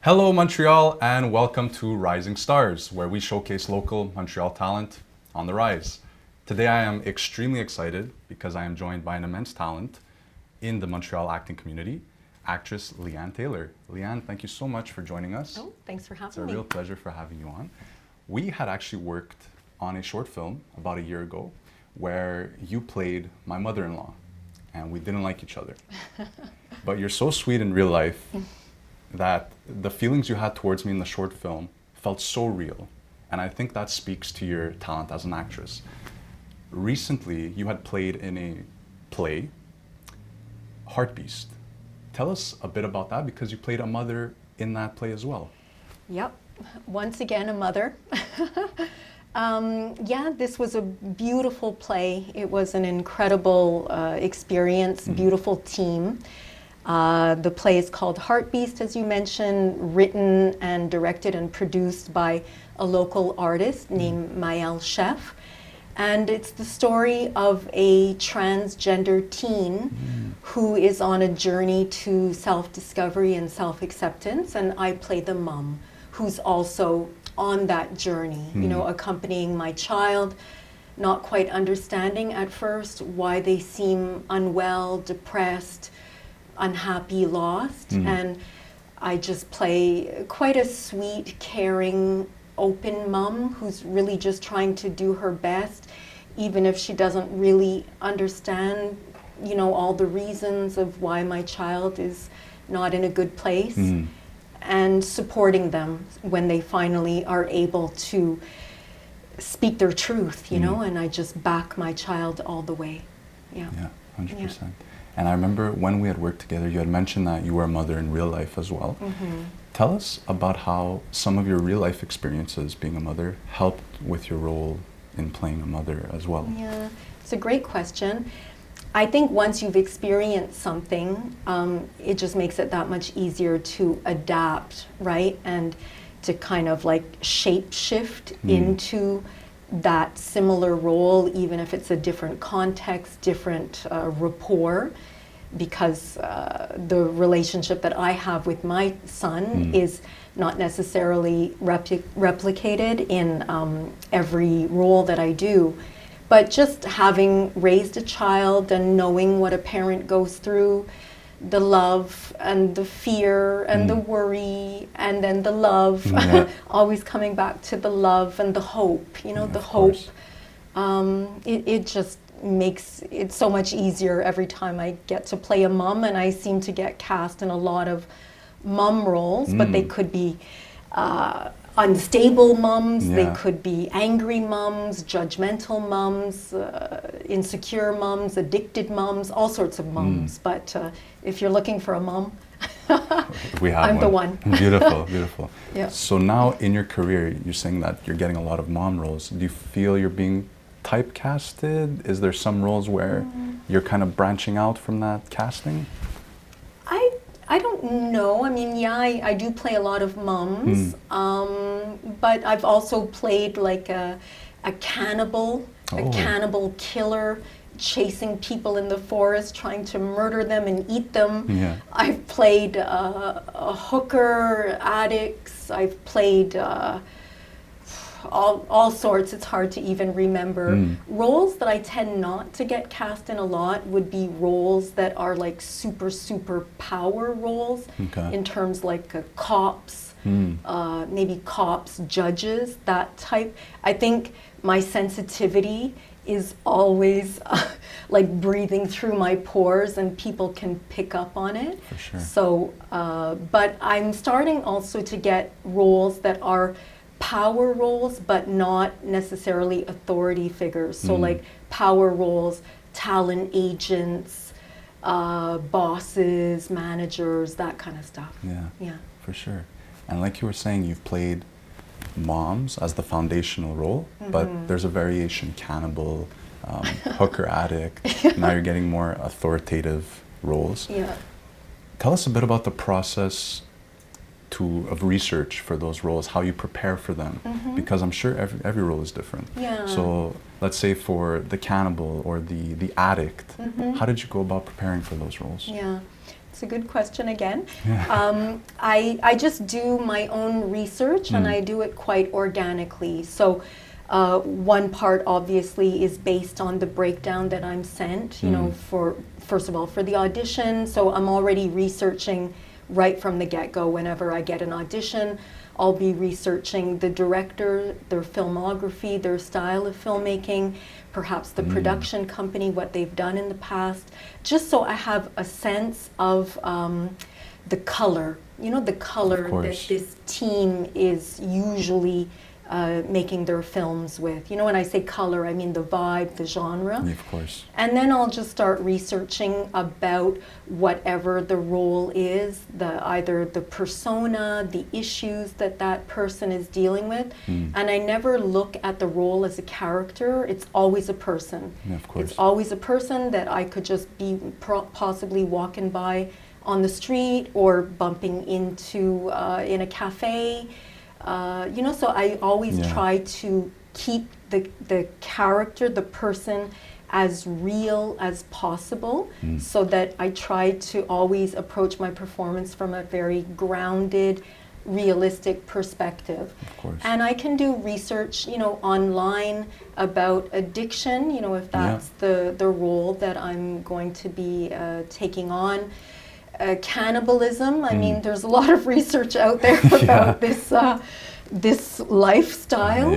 Hello, Montreal, and welcome to Rising Stars, where we showcase local Montreal talent on the rise. Today, I am extremely excited because I am joined by an immense talent in the Montreal acting community, actress Leigh Ann Taylor. Leigh Ann, thank you so much for joining us. Oh, thanks for having It's a me. real pleasure for having you on. We had actually worked on a short film about a year ago where you played my mother-in-law, and we didn't like each other. But you're so sweet in real life that the feelings you had towards me in the short film felt so real. And I think that speaks to your talent as an actress. Recently, you had played in a play, Heartbeast. Tell us a bit about that because you played a mother in that play as well. Yep, once again, a mother. Yeah, this was a beautiful play. It was an incredible experience, beautiful team. The play is called Heartbeast, as you mentioned, written and directed and produced by a local artist named Maëlle Chef. And it's the story of a transgender teen who is on a journey to self-discovery and self-acceptance. And I play the mom who's also on that journey, you know, accompanying my child, not quite understanding at first why they seem unwell, depressed, unhappy, lost. And I just play quite a sweet, caring, open mom who's really just trying to do her best, even if she doesn't really understand, you know, all the reasons of why my child is not in a good place, and supporting them when they finally are able to speak their truth, you know, and I just back my child all the way. Yeah. Yeah, 100%. And I remember when we had worked together, you had mentioned that you were a mother in real life as well. Tell us about how some of your real life experiences being a mother helped with your role in playing a mother as well. Yeah, it's a great question. I think once you've experienced something, it just makes it that much easier to adapt, right? And to kind of like shape shift into that similar role, even if it's a different context, different rapport, because the relationship that I have with my son is not necessarily replicated in every role that I do. But just having raised a child and knowing what a parent goes through, the love and the fear and the worry and then the love, always coming back to the love and the hope, you know, the hope. It just makes it so much easier every time I get to play a mom, and I seem to get cast in a lot of mom roles, but they could be unstable moms, they could be angry moms, judgmental moms, insecure moms, addicted moms, all sorts of moms. But if you're looking for a mom, We have I'm the one. Beautiful, beautiful. Yeah. So now in your career, you're saying that you're getting a lot of mom roles. Do you feel you're being typecasted? Is there some roles where you're kind of branching out from that casting? I don't know. I mean, yeah, I do play a lot of moms, but I've also played like a cannibal, a cannibal killer, chasing people in the forest, trying to murder them and eat them. Yeah. I've played a hooker, addicts. I've played all sorts. It's hard to even remember. Roles that I tend not to get cast in a lot would be roles that are like super power roles, in terms like cops, maybe cops, judges, that type. I think my sensitivity is always like breathing through my pores, and people can pick up on it. For sure. So, but I'm starting also to get roles that are power roles, but not necessarily authority figures. So like power roles, talent agents, bosses, managers, that kind of stuff. Yeah, for sure. And like you were saying, you've played moms as the foundational role, but there's a variation, cannibal, hooker addict. Now you're getting more authoritative roles. Yeah. Tell us a bit about the process of research for those roles, how you prepare for them, because I'm sure every role is different. Yeah. So let's say for the cannibal or the addict, how did you go about preparing for those roles? Yeah. It's a good question again. I just do my own research and I do it quite organically. So one part obviously is based on the breakdown that I'm sent, you know, first of all, for the audition. So I'm already researching right from the get-go. Whenever I get an audition, I'll be researching the director, their filmography, their style of filmmaking, perhaps the production company, what they've done in the past, just so I have a sense of the color, you know, the color that this team is usually making their films with. You know, when I say color, I mean the vibe, the genre. Yeah, of course. And then I'll just start researching about whatever the role is, either the persona, the issues that that person is dealing with. And I never look at the role as a character. It's always a person. Yeah, of course. It's always a person that I could just be possibly walking by on the street or bumping into in a cafe. You know, so I always try to keep the character, the person, as real as possible, so that I try to always approach my performance from a very grounded, realistic perspective. Of course. And I can do research, you know, online about addiction, you know, if that's the role that I'm going to be taking on. Cannibalism, I mean, there's a lot of research out there about this lifestyle.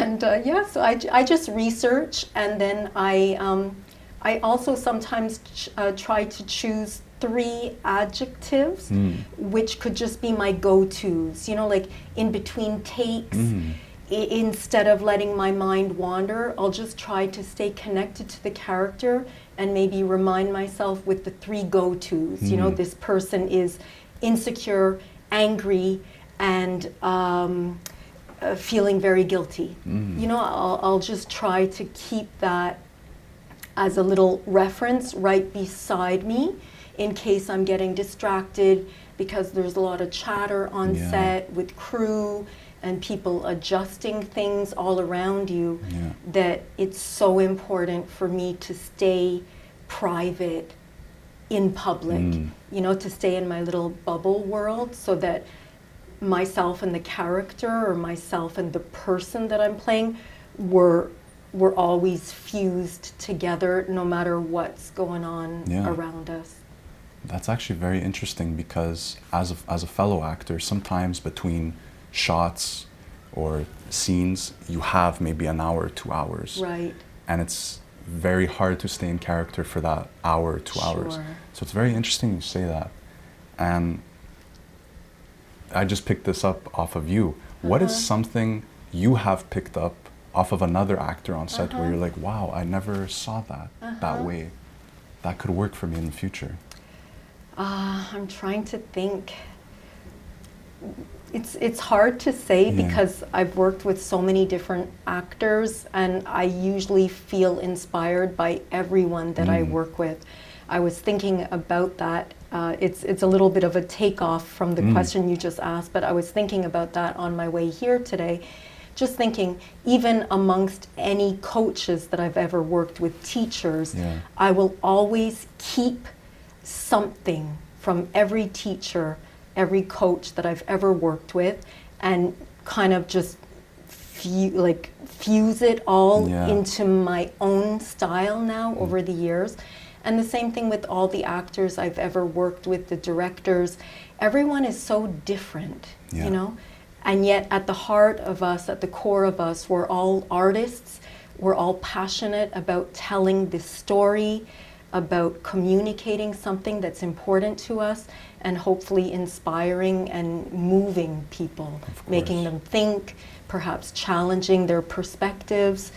And so I just research, and then I also sometimes try to choose 3 adjectives, which could just be my go-tos, you know, like in between takes. Instead of letting my mind wander, I'll just try to stay connected to the character and maybe remind myself with the 3 go-tos. You know, this person is insecure, angry, and feeling very guilty. You know, I'll just try to keep that as a little reference right beside me in case I'm getting distracted, because there's a lot of chatter on set with crew and people adjusting things all around you, that it's so important for me to stay private in public, you know, to stay in my little bubble world, so that myself and the character, or myself and the person that I'm playing, we're always fused together no matter what's going on around us. That's actually very interesting, because as a fellow actor, sometimes between shots or scenes, you have maybe an hour, 2 hours. Right. And it's very hard to stay in character for that hour, 2 hours. So it's very interesting you say that. And I just picked this up off of you. What is something you have picked up off of another actor on set where you're like, wow, I never saw that that way. That could work for me in the future? I'm trying to think. It's hard to say because I've worked with so many different actors, and I usually feel inspired by everyone that I work with. I was thinking about that. It's a little bit of a takeoff from the question you just asked, but I was thinking about that on my way here today. Just thinking, even amongst any coaches that I've ever worked with, teachers, I will always keep something from every teacher, every coach that I've ever worked with, and kind of just fuse it all into my own style now over the years. And the same thing with all the actors I've ever worked with, the directors. Everyone is so different, you know? And yet at the heart of us, at the core of us, we're all artists. We're all passionate about telling this story, about communicating something that's important to us, and hopefully inspiring and moving people, making them think, perhaps challenging their perspectives,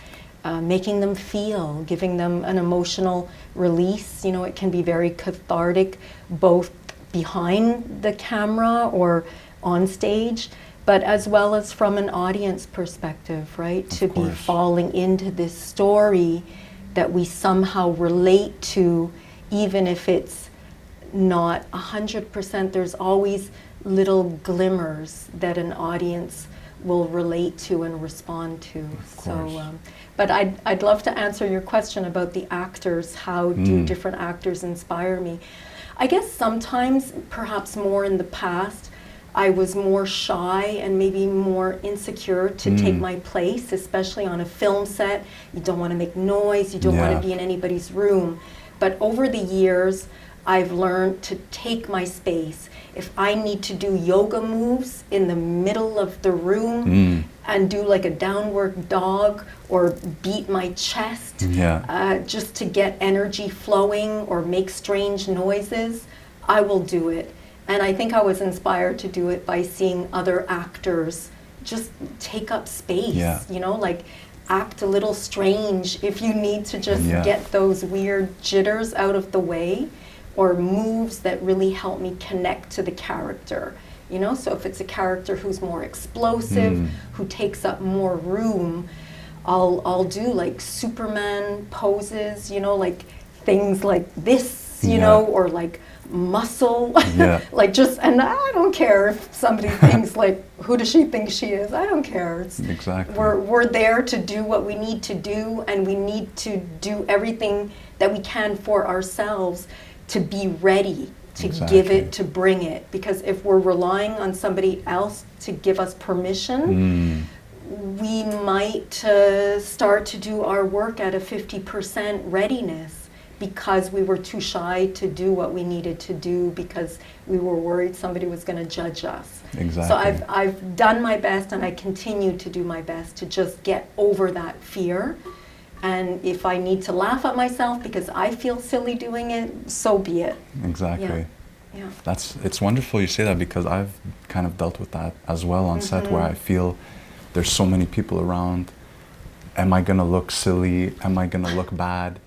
making them feel, giving them an emotional release. You know, it can be very cathartic, both behind the camera or on stage, but as well as from an audience perspective, right? To be falling into this story that we somehow relate to, even if it's not 100%, there's always little glimmers that an audience will relate to and respond to. So, but I'd love to answer your question about the actors. How do different actors inspire me? I guess sometimes, perhaps more in the past, I was more shy and maybe more insecure to take my place, especially on a film set. You don't want to make noise, you don't want to be in anybody's room. But over the years, I've learned to take my space. If I need to do yoga moves in the middle of the room and do like a downward dog or beat my chest just to get energy flowing or make strange noises, I will do it. And I think I was inspired to do it by seeing other actors just take up space, you know, like act a little strange if you need to just get those weird jitters out of the way, or moves that really help me connect to the character. You know, so if it's a character who's more explosive, who takes up more room, I'll do like Superman poses, you know, like things like this, you know, or like muscle, like just, and I don't care if somebody thinks like, who does she think she is? I don't care. It's, exactly. We're there to do what we need to do, and we need to do everything that we can for ourselves to be ready to give it, to bring it. Because if we're relying on somebody else to give us permission, we might start to do our work at a 50% readiness because we were too shy to do what we needed to do because we were worried somebody was going to judge us. Exactly. So I've done my best, and I continue to do my best to just get over that fear. And if I need to laugh at myself because I feel silly doing it, so be it. Exactly. Yeah. It's wonderful you say that, because I've kind of dealt with that as well on set, where I feel there's so many people around. Am I gonna look silly? Am I gonna look bad?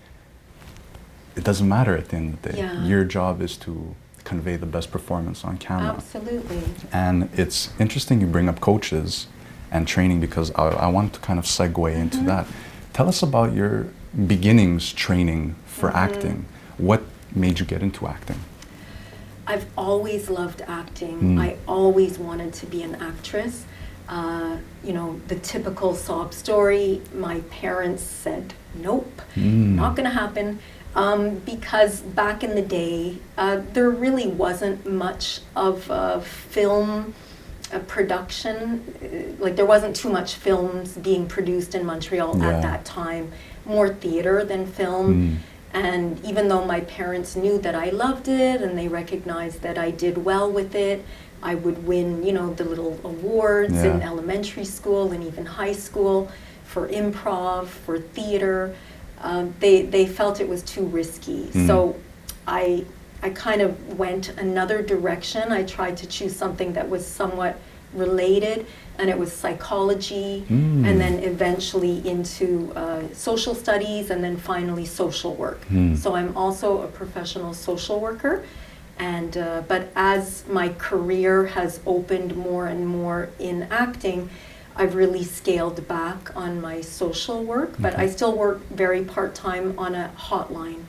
It doesn't matter at the end of the day. Your job is to convey the best performance on camera. Absolutely. And it's interesting you bring up coaches and training, because I want to kind of segue into that. Tell us about your beginnings training for acting. What made you get into acting? I've always loved acting. I always wanted to be an actress. You know, the typical sob story, my parents said, nope, not gonna happen. Because back in the day, there really wasn't much of film production. Like there wasn't too much films being produced in Montreal at that time. More theater than film. And even though my parents knew that I loved it and they recognized that I did well with it, I would win, you know, the little awards in elementary school and even high school for improv, for theater. They felt it was too risky. So I kind of went another direction. I tried to choose something that was somewhat related, and it was psychology, and then eventually into social studies, and then finally social work. So I'm also a professional social worker, and but as my career has opened more and more in acting, I've really scaled back on my social work, but I still work very part-time on a hotline.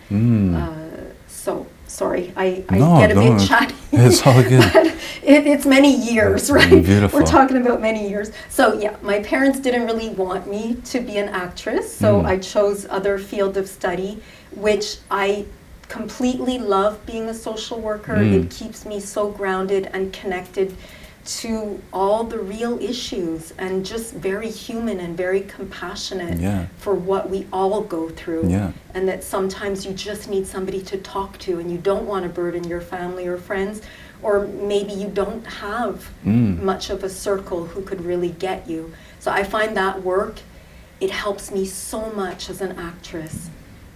So, sorry, I get a bit chatty. It's all good. But it's many years, right? Beautiful. We're talking about many years. So yeah, my parents didn't really want me to be an actress, so I chose other field of study, which I completely love being a social worker. It keeps me so grounded and connected to all the real issues, and just very human and very compassionate for what we all go through. And that sometimes you just need somebody to talk to, and you don't want to burden your family or friends, or maybe you don't have much of a circle who could really get you. So I find that work, it helps me so much as an actress,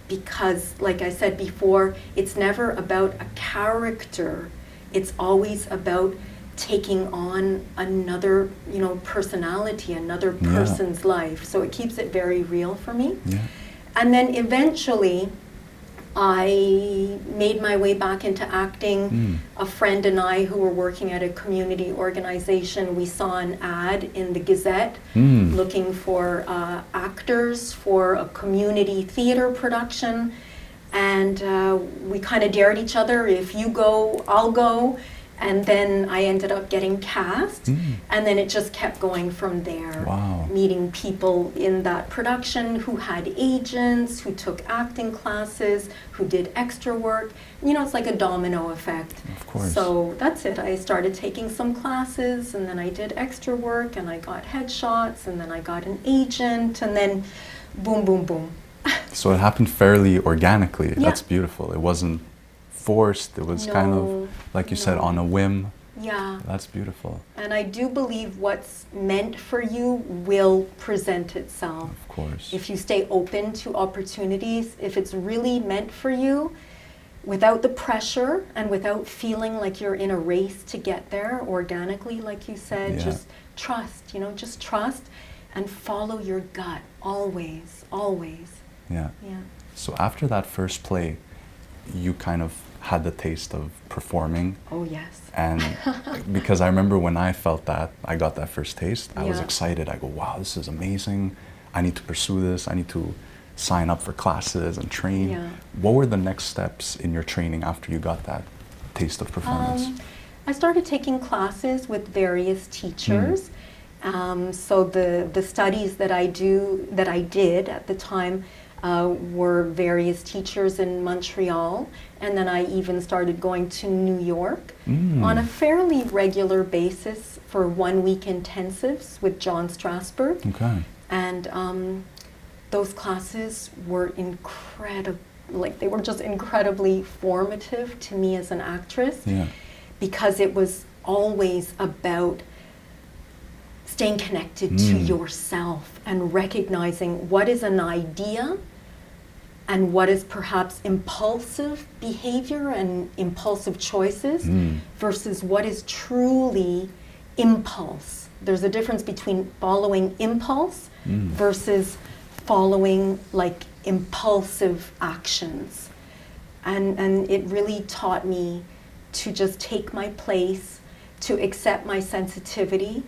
because like I said before, it's never about a character, it's always about taking on another, you know, personality, another person's life. So it keeps it very real for me. And then eventually I made my way back into acting. A friend and I, who were working at a community organization, we saw an ad in the Gazette looking for actors for a community theater production. And we kind of dared each other, if you go, I'll go. And then I ended up getting cast, and then it just kept going from there. Wow. Meeting people in that production who had agents, who took acting classes, who did extra work. You know, it's like a domino effect. Of course. So that's it. I started taking some classes, and then I did extra work, and I got headshots, and then I got an agent, and then boom, boom, boom. So it happened fairly organically. Yeah. That's beautiful. It wasn't forced. It was kind of, like you said, on a whim. Yeah. That's beautiful. And I do believe what's meant for you will present itself. Of course. If you stay open to opportunities, if it's really meant for you, without the pressure and without feeling like you're in a race to get there organically, like you said, just trust, just trust and follow your gut, always, always. Yeah. Yeah. So after that first play, you kind of had the taste of performing. Oh, yes. And because I remember when I felt that, I got that first taste, I was Yeah. excited. I go, wow, this is amazing. I need to pursue this. I need to sign up for classes and train. Yeah. What were the next steps in your training after you got that taste of performance? I started taking classes with various teachers. So the studies that I did at the time were various teachers in Montreal, and then I even started going to New York on a fairly regular basis for 1 week intensives with John Strasberg. Okay. And those classes were incredible. Like, they were just incredibly formative to me as an actress, Yeah. because it was always about staying connected to yourself and recognizing what is an idea and what is perhaps impulsive behavior and impulsive choices versus what is truly impulse. There's a difference between following impulse versus following like impulsive actions. And it really taught me to just take my place, to accept my sensitivity,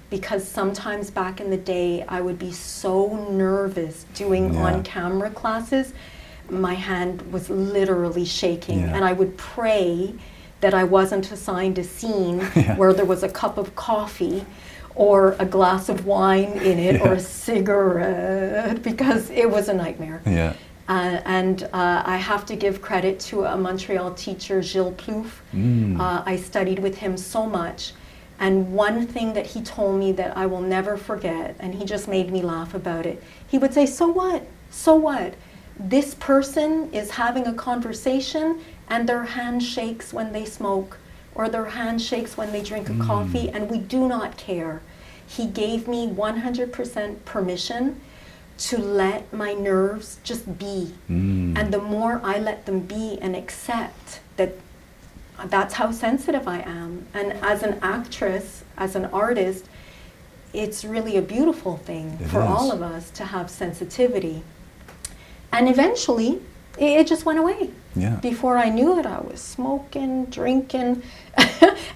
because sometimes back in the day I would be so nervous doing on-camera classes, my hand was literally shaking, and I would pray that I wasn't assigned a scene where there was a cup of coffee or a glass of wine in it or a cigarette, because it was a nightmare. Yeah. And I have to give credit to a Montreal teacher, Gilles Plouffe. I studied with him so much. And one thing that he told me that I will never forget, and he just made me laugh about it, he would say, so what? So what? This person is having a conversation and their hand shakes when they smoke, or their hand shakes when they drink a coffee, and we do not care. He gave me 100% permission to let my nerves just be. And the more I let them be and accept that that's how sensitive I am. And as an actress, as an artist, it's really a beautiful thing for all of us to have sensitivity. And eventually, it just went away. Yeah. Before I knew it, I was smoking, drinking,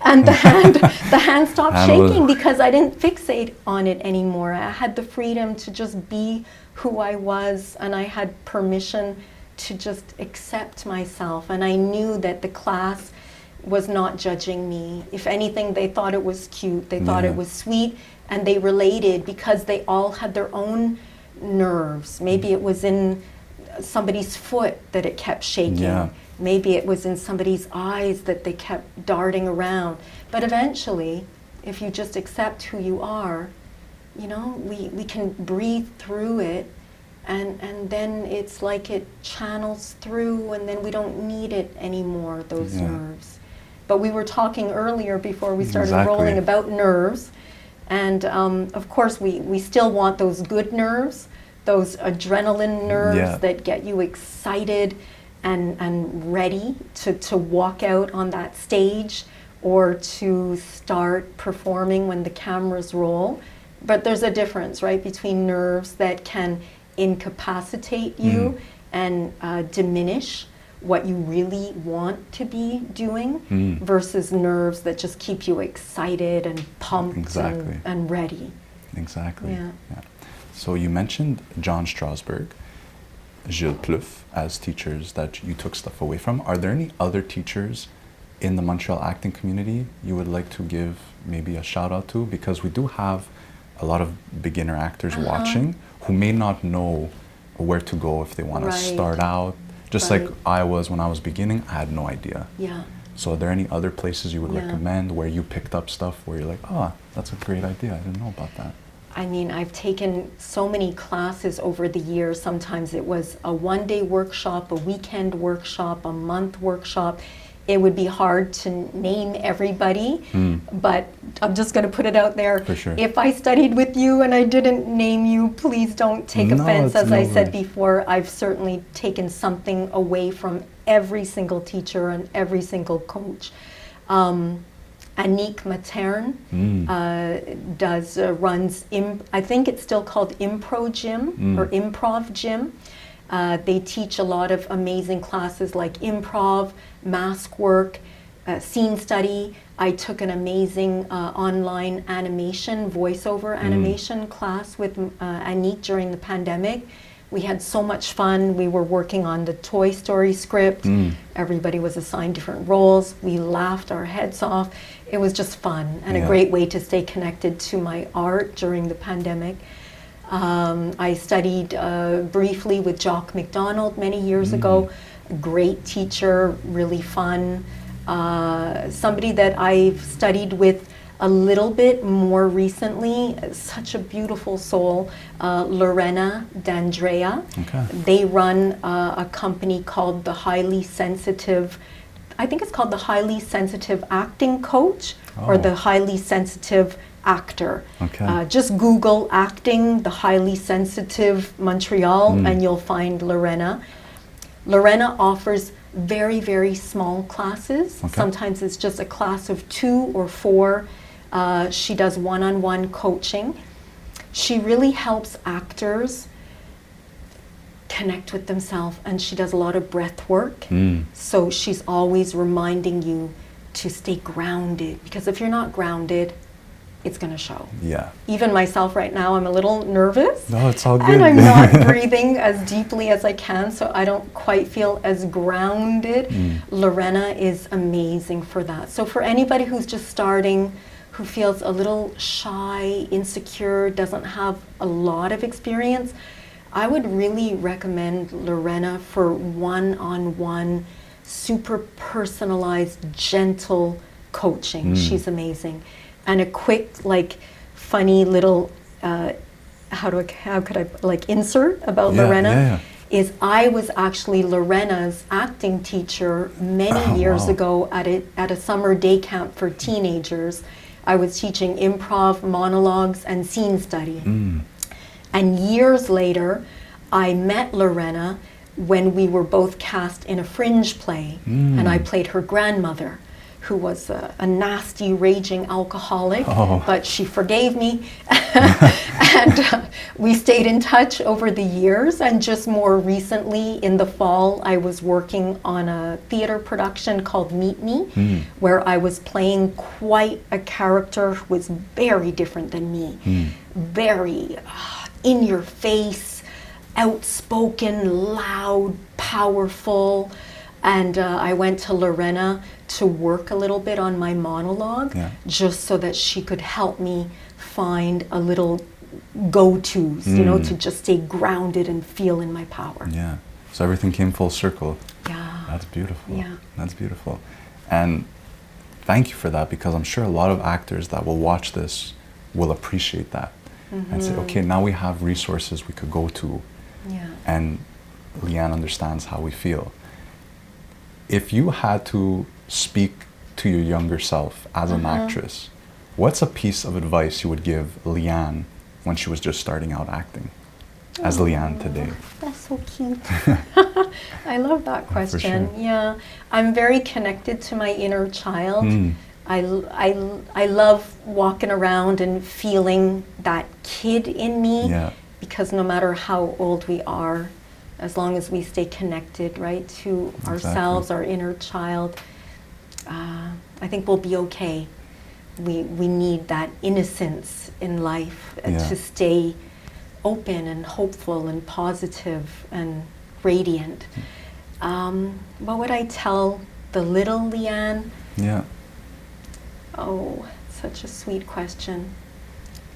and the hand stopped shaking because I didn't fixate on it anymore. I had the freedom to just be who I was, and I had permission to just accept myself. And I knew that the class was not judging me. If anything, they thought it was cute, they thought it was sweet, and they related because they all had their own nerves. Maybe it was in somebody's foot that it kept shaking. Maybe it was in somebody's eyes that they kept darting around. But eventually, if you just accept who you are, you know, we can breathe through it, and then it's like it channels through, and then we don't need it anymore, those nerves. But we were talking earlier before we started rolling about nerves, and of course we still want those good nerves, those adrenaline nerves that get you excited and ready to walk out on that stage or to start performing when the cameras roll. But there's a difference, right, between nerves that can incapacitate you and diminish what you really want to be doing versus nerves that just keep you excited and pumped and ready. Exactly. Yeah. So you mentioned John Strasberg, Gilles Plouffe as teachers that you took stuff away from. Are there any other teachers in the Montreal acting community you would like to give maybe a shout out to? Because we do have a lot of beginner actors watching who may not know where to go if they want to start out. Just like I was when I was beginning, I had no idea. Yeah. So are there any other places you would recommend where you picked up stuff where you're like, oh, that's a great idea, I didn't know about that? I mean, I've taken so many classes over the years. Sometimes it was a one-day workshop, a weekend workshop, a month workshop. It would be hard to name everybody, but I'm just going to put it out there. For sure. If I studied with you and I didn't name you, please don't take offense. As I said before, I've certainly taken something away from every single teacher and every single coach. Annick Materne runs, I think it's still called Impro Gym or Improv Gym. They teach a lot of amazing classes like improv, mask work, scene study. I took an amazing online animation, voiceover animation class with Annick during the pandemic. We had so much fun. We were working on the Toy Story script. Everybody was assigned different roles. We laughed our heads off. It was just fun and a great way to stay connected to my art during the pandemic. I studied briefly with Jock McDonald many years ago. Great teacher, really fun. Somebody that I've studied with a little bit more recently, such a beautiful soul, Lorena D'Andrea. They run a company called the Highly Sensitive, I think it's called the Highly Sensitive Acting Coach or the Highly Sensitive Actor. Just Google acting, the Highly Sensitive Montreal, and you'll find Lorena. Lorena offers very, very small classes. Sometimes it's just a class of 2 or 4. She does one-on-one coaching. She really helps actors connect with themselves, and she does a lot of breath work. So she's always reminding you to stay grounded, because if you're not grounded, it's going to show. Even myself right now, I'm a little nervous. No, it's all good. And I'm not breathing as deeply as I can, so I don't quite feel as grounded. Lorena is amazing for that. So for anybody who's just starting, who feels a little shy, insecure, doesn't have a lot of experience, I would really recommend Lorena for one-on-one, super personalized, gentle coaching. She's amazing. And a quick, like, funny little, how could I, like, insert about Lorena is I was actually Lorena's acting teacher many years ago at a summer day camp for teenagers. I was teaching improv, monologues, and scene study. And years later, I met Lorena when we were both cast in a fringe play, and I played her grandmother, who was a nasty, raging alcoholic, but she forgave me. And we stayed in touch over the years, and just more recently, in the fall, I was working on a theater production called Meet Me, where I was playing quite a character who was very different than me. Very in your face, outspoken, loud, powerful. And I went to Lorena to work a little bit on my monologue, just so that she could help me find a little go-tos, you know, to just stay grounded and feel in my power. So everything came full circle. That's beautiful. That's beautiful. And thank you for that, because I'm sure a lot of actors that will watch this will appreciate that and say, okay, now we have resources we could go to, and Leigh Ann understands how we feel. If you had to speak to your younger self as an actress, what's a piece of advice you would give Leigh Ann when she was just starting out acting as Leigh Ann today? That's so cute. I love that question. For sure. Yeah, I'm very connected to my inner child. I love walking around and feeling that kid in me, because no matter how old we are, as long as we stay connected, right, to ourselves, our inner child, I think we'll be okay. We need that innocence in life to stay open and hopeful and positive and radiant. What would I tell the little Leigh Ann? Yeah. Oh, such a sweet question.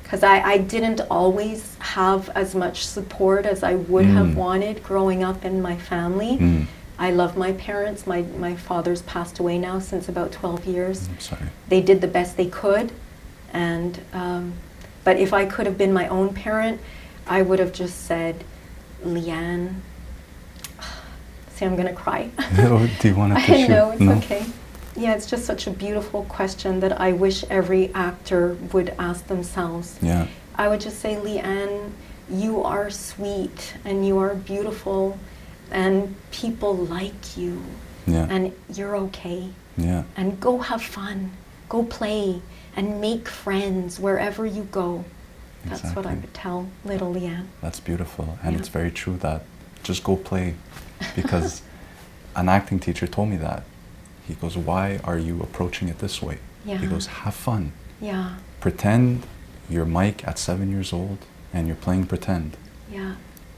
Because I didn't always have as much support as I would have wanted growing up in my family. I love my parents. My father's passed away now since about 12 years. I'm sorry. They did the best they could. And, but if I could have been my own parent, I would have just said, Leigh Ann, see, I'm going to cry. Do you want to tissue? No, it's okay. Yeah, it's just such a beautiful question that I wish every actor would ask themselves. Yeah. I would just say, Leigh Ann, you are sweet and you are beautiful and people like you. Yeah. And you're okay. Yeah. And go have fun. Go play and make friends wherever you go. That's what I would tell little Leigh Ann. That's beautiful. And Yeah. it's very true that just go play. Because an acting teacher told me that. He goes, why are you approaching it this way? Yeah. He goes, have fun. Yeah. Pretend you're Mike at 7 years old and you're playing pretend. Yeah.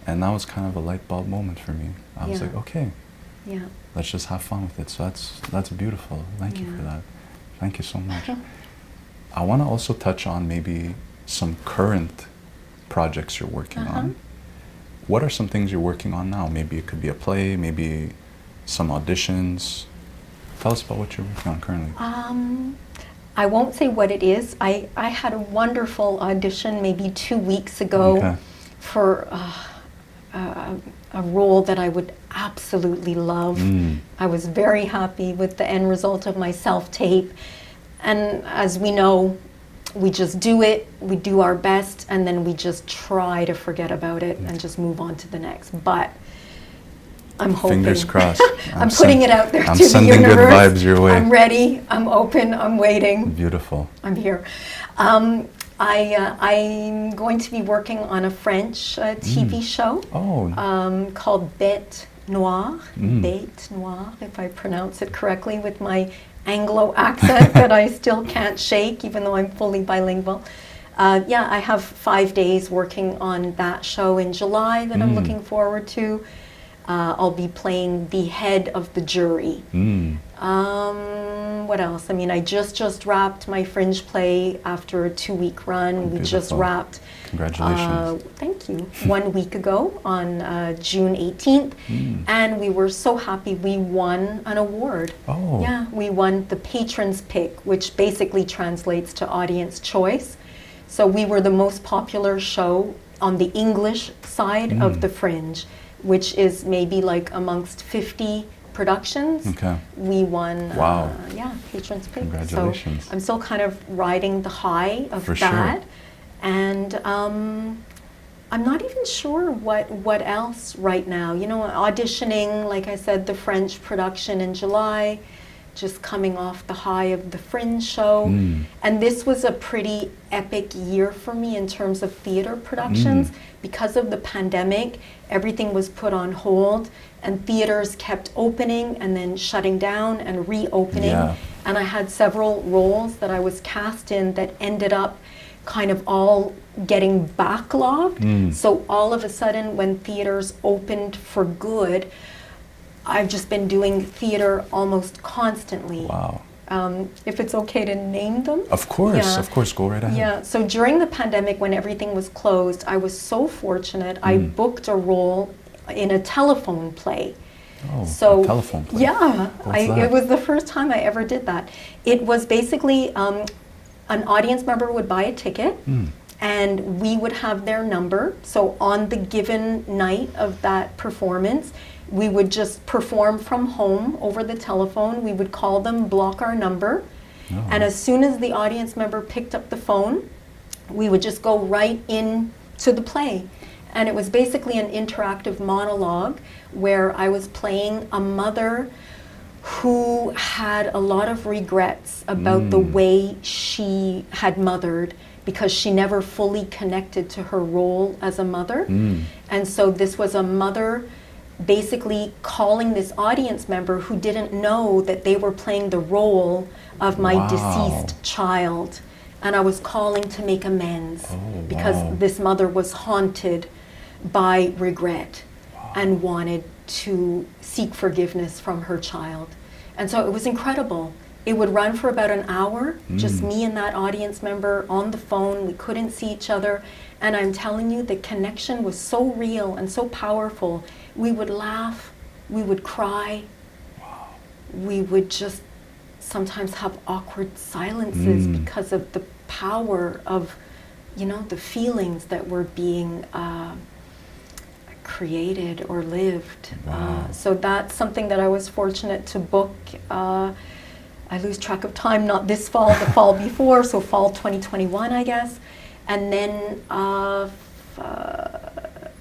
And that was kind of a light bulb moment for me. I was Yeah. like, okay, Yeah. let's just have fun with it. So that's beautiful. Thank you Yeah. for that. Thank you so much. I want to also touch on maybe some current projects you're working on. What are some things you're working on now? Maybe it could be a play, maybe some auditions. Tell us about what you're working on currently. I won't say what it is. I had a wonderful audition maybe 2 weeks ago Okay. for a role that I would absolutely love. I was very happy with the end result of my self-tape. And as we know, we just do it, we do our best, and then we just try to forget about it and just move on to the next. But I'm hoping. Fingers crossed. I'm putting it out there I'm to the sending universe. good vibes your way. I'm ready, I'm open, I'm waiting. Beautiful. I'm here. I'm going to be working on a French TV show called Bête Noire, Bête Noire, if I pronounce it correctly with my Anglo accent that I still can't shake, even though I'm fully bilingual. Yeah, I have 5 days working on that show in July that I'm looking forward to. I'll be playing the head of the jury. What else? I mean, I just wrapped my Fringe play after a 2-week run. We just wrapped. Congratulations. Thank you. 1 week ago on June 18th. And we were so happy we won an award. Oh. Yeah, we won the Patron's Pick, which basically translates to audience choice. So we were the most popular show on the English side of the Fringe, which is maybe like amongst 50 productions. Okay. We won, Wow. Patron's Pick. Congratulations. So I'm still kind of riding the high of For that. sure. And I'm not even sure what else right now. You know, auditioning, like I said, the French production in July, just coming off the high of the Fringe show. And this was a pretty epic year for me in terms of theater productions. Because of the pandemic, everything was put on hold and theaters kept opening and then shutting down and reopening. Yeah. And I had several roles that I was cast in that ended up kind of all getting backlogged. So all of a sudden when theaters opened for good, I've just been doing theater almost constantly. Wow. If it's okay to name them? Of course, go right ahead. Yeah, so during the pandemic when everything was closed, I was so fortunate. I booked a role in a telephone play. Oh, so, a telephone play. Yeah, What's that? it was the first time I ever did that. It was basically an audience member would buy a ticket and we would have their number. So on the given night of that performance, we would just perform from home over the telephone. We would call them, block our number. And as soon as the audience member picked up the phone, we would just go right in to the play. And it was basically an interactive monologue where I was playing a mother who had a lot of regrets about the way she had mothered because she never fully connected to her role as a mother. And so this was a mother basically calling this audience member who didn't know that they were playing the role of my deceased child. And I was calling to make amends because this mother was haunted by regret and wanted to seek forgiveness from her child. And so it was incredible. It would run for about an hour, just me and that audience member on the phone. We couldn't see each other. And I'm telling you, the connection was so real and so powerful. We would laugh, we would cry, we would just sometimes have awkward silences because of the power of, you know, the feelings that were being created or lived. So that's something that I was fortunate to book. I lose track of time, not this fall, the fall before, so fall 2021, I guess. And then,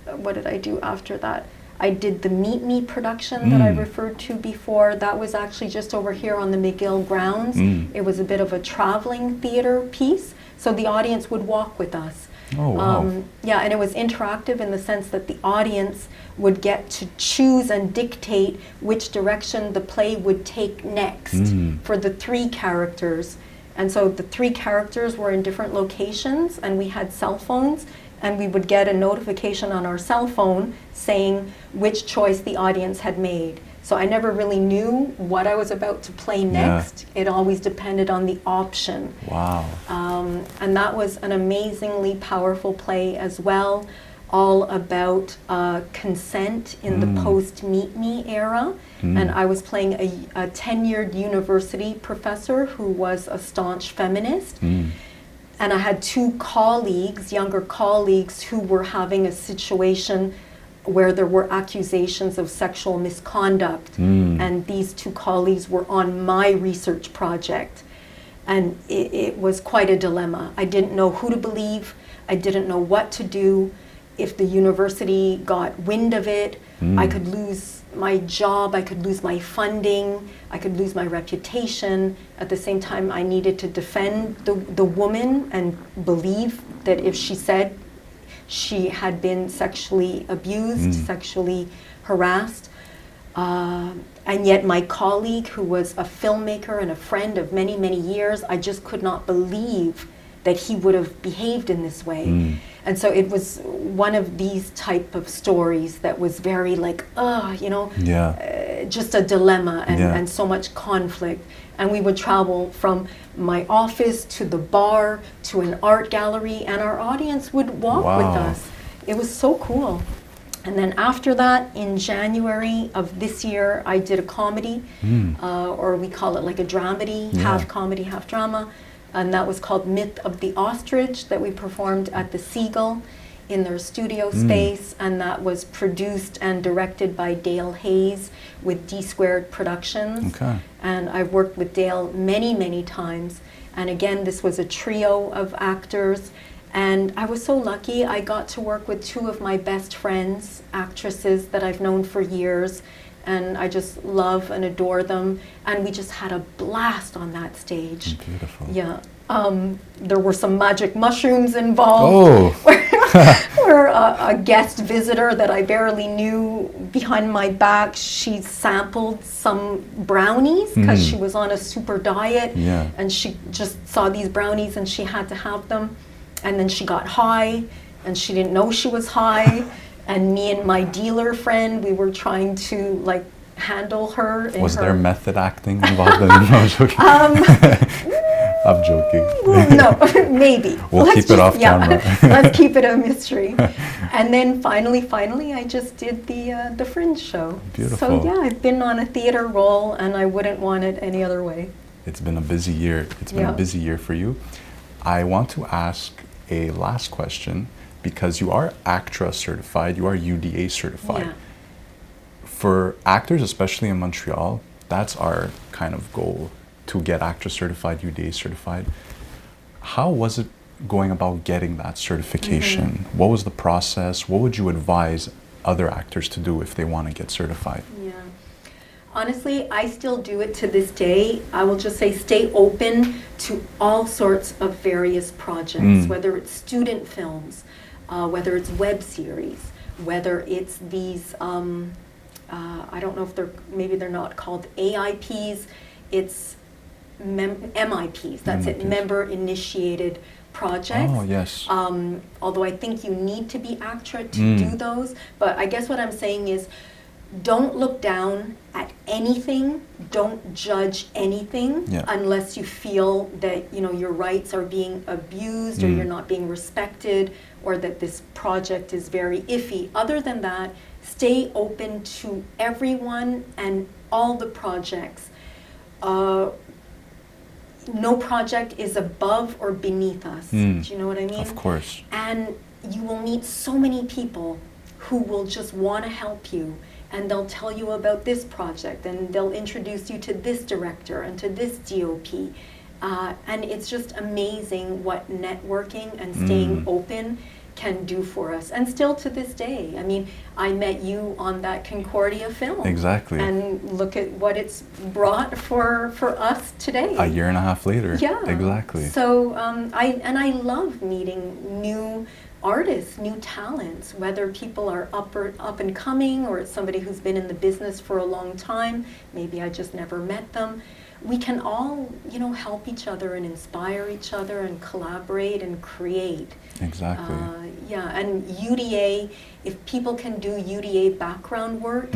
what did I do after that? I did the Meet Me production that I referred to before. That was actually just over here on the McGill grounds. It was a bit of a traveling theater piece, so the audience would walk with us. Oh, wow. Yeah, and it was interactive in the sense that the audience would get to choose and dictate which direction the play would take next for the three characters. And so the three characters were in different locations, and we had cell phones, and we would get a notification on our cell phone saying which choice the audience had made. So I never really knew what I was about to play next. It always depended on the option. Wow. And that was an amazingly powerful play as well, all about consent in the post-Meet Me era. And I was playing a tenured university professor who was a staunch feminist. And I had two colleagues, younger colleagues, who were having a situation where there were accusations of sexual misconduct. And these two colleagues were on my research project. And it was quite a dilemma. I didn't know who to believe. I didn't know what to do. If the university got wind of it, I could lose my job, I could lose my funding, I could lose my reputation. At the same time, I needed to defend the woman and believe that if she said she had been sexually abused, sexually harassed. And yet my colleague, who was a filmmaker and a friend of many, many years, I just could not believe that he would have behaved in this way. And so it was one of these type of stories that was very like, just a dilemma and so much conflict. And we would travel from my office to the bar to an art gallery, and our audience would walk with us. It was so cool. And then after that, in January of this year, I did a comedy, or we call it like a dramedy, half comedy, half drama. And that was called Myth of the Ostrich, that we performed at the Seagull in their studio space. And that was produced and directed by Dale Hayes with D Squared Productions. Okay. And I've worked with Dale many, many times. And again, this was a trio of actors. And I was so lucky, I got to work with two of my best friends, actresses that I've known for years. And I just love and adore them. And we just had a blast on that stage. Beautiful. Yeah. There were some magic mushrooms involved. Where a guest visitor that I barely knew, behind my back, she sampled some brownies because she was on a super diet. And she just saw these brownies and she had to have them. And then she got high and she didn't know she was high. And me and my dealer friend, we were trying to like handle her. Was there method acting involved? No, I'm joking. I'm joking. No, maybe. We'll keep it off camera. Let's keep it a mystery. And then finally, I just did the Fringe show. Beautiful. So yeah, I've been on a theater role, and I wouldn't want it any other way. It's been a busy year. It's been a busy year for you. I want to ask a last question, because you are ACTRA certified, you are UDA certified. Yeah. For actors, especially in Montreal, that's our kind of goal, to get ACTRA certified, UDA certified. How was it going about getting that certification? What was the process? What would you advise other actors to do if they want to get certified? Yeah. Honestly, I still do it to this day. I will just say stay open to all sorts of various projects, whether it's student films, whether it's web series, whether it's these, I don't know if maybe they're not called AIPs, it's MIPs, that's it, member initiated projects. Oh, yes. Although I think you need to be ACTRA to do those, but I guess what I'm saying is, don't look down at anything, don't judge anything unless you feel that, you know, your rights are being abused or you're not being respected or that this project is very iffy. Other than that, stay open to everyone and all the projects. No project is above or beneath us. Do you know what I mean? Of course. And you will meet so many people who will just want to help you, and they'll tell you about this project, and they'll introduce you to this director and to this DOP. And it's just amazing what networking and staying open can do for us. And still to this day, I mean, I met you on that Concordia film. Exactly. And look at what it's brought for us today. A year and a half later. Yeah. Exactly. So I love meeting new artists, new talents, whether people are up and coming or it's somebody who's been in the business for a long time, maybe I just never met them. We can all, you know, help each other and inspire each other and collaborate and create. Exactly. Yeah, and UDA, if people can do UDA background work,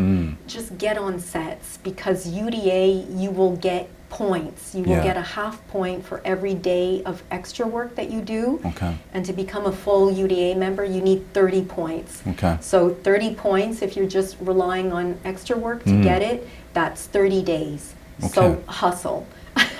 just get on sets, because UDA, you will get points. You will get a half point for every day of extra work that you do. Okay. And to become a full UDA member, you need 30 points. Okay. So 30 points, if you're just relying on extra work to get it, that's 30 days. Okay. So hustle.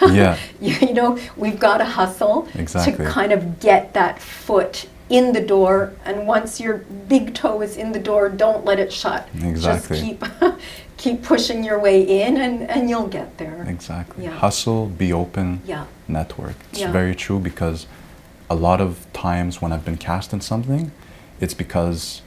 Yeah. You know, we've got to hustle Exactly. to kind of get that foot in the door, and once your big toe is in the door, don't let it shut. Exactly. Just keep pushing your way in, and you'll get there. Exactly. Yeah. Hustle, be open, network. It's very true, because a lot of times when I've been cast in something, it's because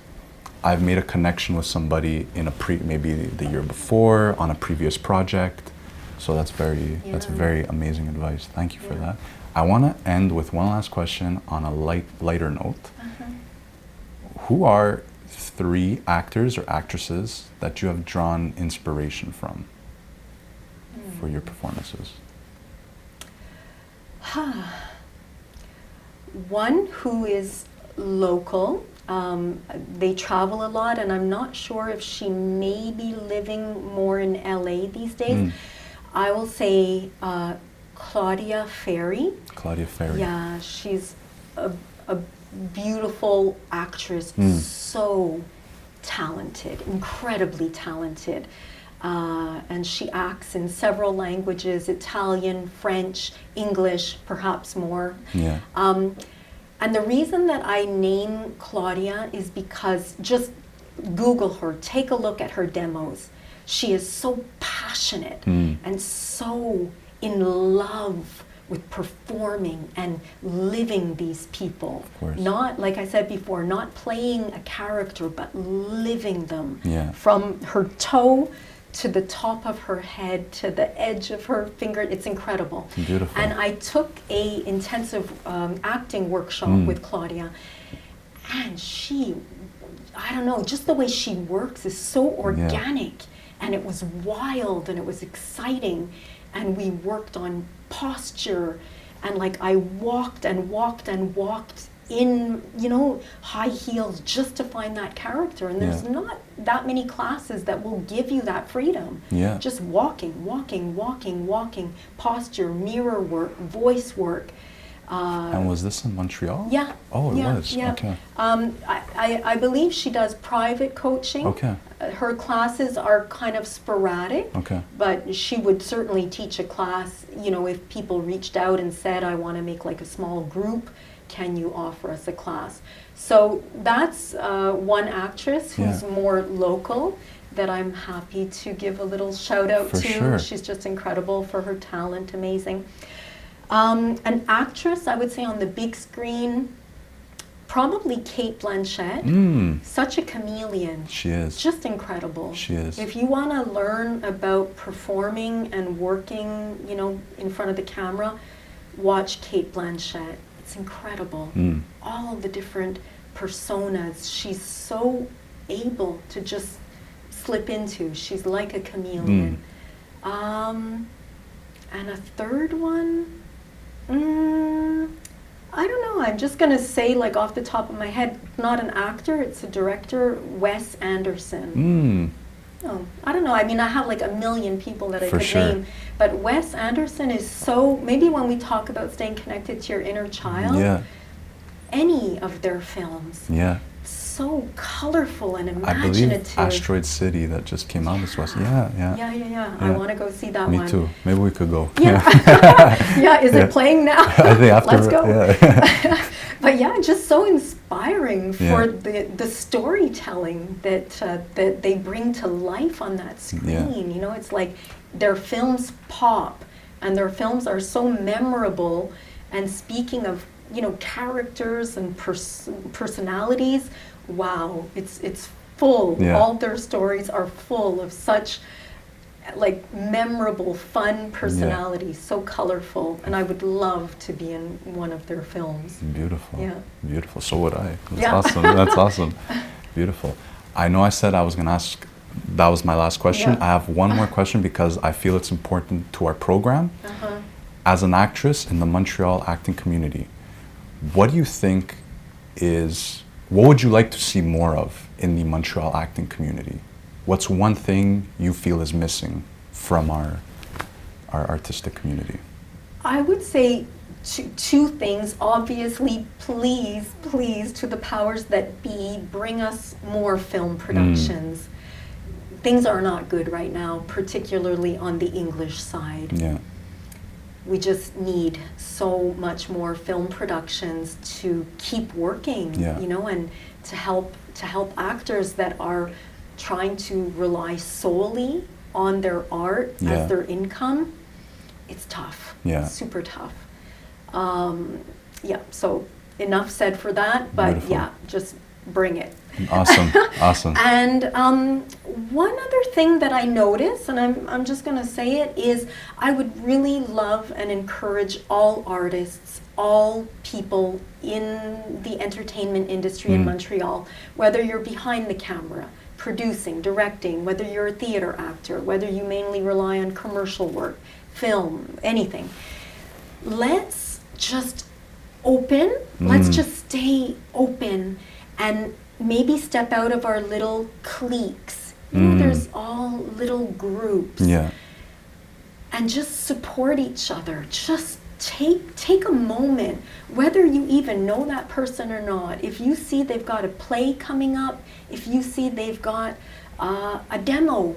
I've made a connection with somebody in maybe the year before on a previous project. So that's very amazing advice. Thank you for that. I want to end with one last question on a lighter note. Who are 3 actors or actresses that you have drawn inspiration from for your performances? One who is local. They travel a lot, and I'm not sure if she may be living more in LA these days. I will say Claudia Ferry. Claudia Ferry. Yeah, she's a beautiful actress, so talented, incredibly talented. And she acts in several languages, Italian, French, English, perhaps more. Yeah. And the reason that I name Claudia is because just Google her, take a look at her demos. She is so passionate and so in love with performing and living these people. Of course. Not, like I said before, not playing a character, but living them. Yeah. From her toe to the top of her head, to the edge of her finger. It's incredible. Beautiful. And I took a intensive acting workshop with Claudia, and she, I don't know, just the way she works is so organic, and it was wild, and it was exciting, and we worked on posture, and like I walked and walked and walked in, you know, high heels just to find that character. And there's not that many classes that will give you that freedom. Yeah. Just walking, posture, mirror work, voice work. And was this in Montreal? Yeah. Oh, it was. Yeah. Okay. I believe she does private coaching. Okay. Her classes are kind of sporadic. Okay. But she would certainly teach a class, you know, if people reached out and said, I want to make like a small group, can you offer us a class? So that's one actress who's more local that I'm happy to give a little shout out to. Sure. She's just incredible for her talent, amazing. An actress, I would say on the big screen, probably Cate Blanchett. Such a chameleon. She is. Just incredible. She is. If you want to learn about performing and working, you know, in front of the camera, watch Cate Blanchett. It's incredible. All the different personas she's so able to just slip into. She's like a chameleon. And a third one, I don't know. I'm just going to say, like off the top of my head, not an actor, it's a director, Wes Anderson. Oh, I don't know. I mean, I have like a million people that I For could sure. name, but Wes Anderson is so, maybe when we talk about staying connected to your inner child, Yeah, any of their films, yeah. so colorful and I believe imaginative. Asteroid City that just came out this was. Yeah, yeah. Yeah. I want to go see that Me one. too. Maybe we could go. Yeah. Yeah, is it playing now? I think after. Let's go. Yeah. But yeah, just so inspiring for Yeah. the storytelling that that they bring to life on that screen. You know, it's like their films pop, and their films are so memorable. And speaking of, you know, characters and personalities, wow, it's full. Yeah. All their stories are full of such like memorable, fun personalities, so colorful, and I would love to be in one of their films. Beautiful. Yeah. Beautiful. So would I. That's Yeah. awesome. That's awesome. Beautiful. I know I said I was going to ask, that was my last question. Yeah. I have one more question because I feel it's important to our program. Uh-huh. As an actress in the Montreal acting community, what do you think what would you like to see more of in the Montreal acting community? What's one thing you feel is missing from our artistic community? I would say two things. Obviously, please, to the powers that be, bring us more film productions. Things are not good right now, particularly on the English side. Yeah. We just need so much more film productions to keep working, Yeah. you know, and to help actors that are trying to rely solely on their art Yeah. as their income. It's tough. Yeah. Super tough. Yeah, so enough said for that, but Beautiful. yeah, just bring it. Awesome. Awesome. And one other thing that I notice, and I'm just going to say it, is I would really love and encourage all artists, all people in the entertainment industry in Montreal, whether you're behind the camera, producing, directing, whether you're a theater actor, whether you mainly rely on commercial work, film, anything. Let's just open, let's just stay open and maybe step out of our little cliques. You know, there's all little groups. Yeah. And just support each other. Just take a moment, whether you even know that person or not. If you see they've got a play coming up, if you see they've got a demo,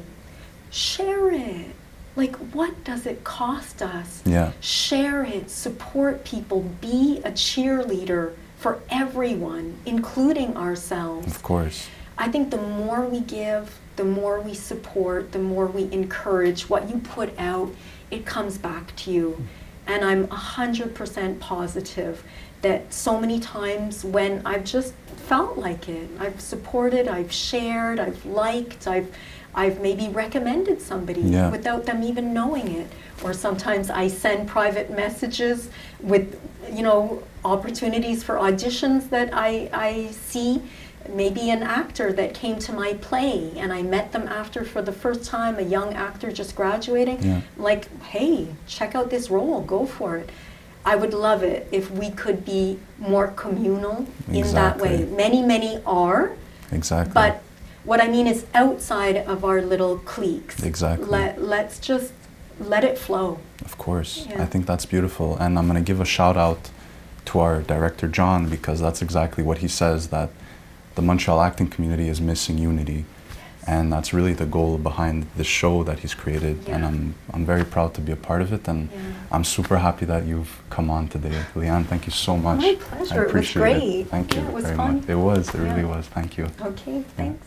share it. Like, what does it cost us? Yeah. Share it, support people, be a cheerleader for everyone, including ourselves. Of course. I think the more we give, the more we support, the more we encourage, what you put out, it comes back to you. And I'm 100% positive that so many times when I've just felt like it, I've supported, I've shared, I've liked, I've maybe recommended somebody without them even knowing it. Or sometimes I send private messages with, you know, opportunities for auditions that I see. Maybe an actor that came to my play and I met them after for the first time, a young actor just graduating. Yeah. Like, hey, check out this role, go for it. I would love it if we could be more communal in that way. Many are. Exactly. But what I mean is outside of our little cliques. Exactly. Let's just let it flow. Of course. Yeah. I think that's beautiful. And I'm going to give a shout out to our director, John, because that's exactly what he says, that the Montreal acting community is missing unity. And that's really the goal behind the show that he's created. Yeah. And I'm very proud to be a part of it. And I'm super happy that you've come on today. Leigh Ann, thank you so much. My pleasure. I appreciate it was great. Thank you Yeah, it was very fun. much. It was. It really was. Thank you. Okay, thanks.